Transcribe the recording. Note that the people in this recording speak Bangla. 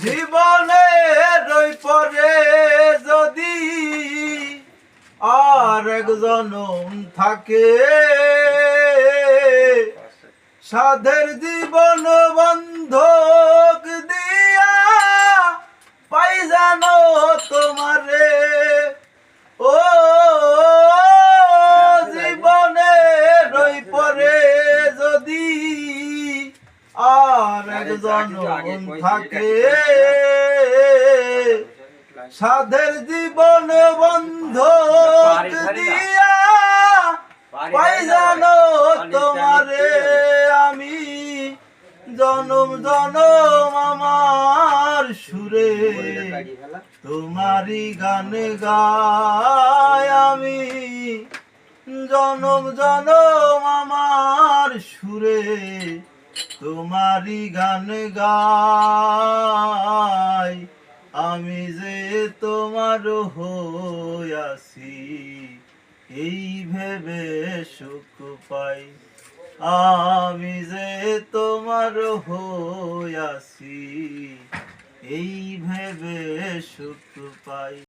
জীবনে রই পরে যদি আর এক জনম থাকে, সাধের জীবন বন্ধক দিয়া পাই জানো তোমারে। ও জীবনে রই পরে যদি আর এক জনম থাকে, সাধের জীবন বন্ধক দিয়া পাই জানো তোমারে। আমি জনম জনম আমার সুরে তোমারই গান গাই। আমি জনম জনম আমার সুরে তোমারই গান গাই। আমি যে তোমার হইয়াছি এই ভেবে সুখ পাই। আমি যে তোমার হইয়াছি এই ভেবে সুখ পাই।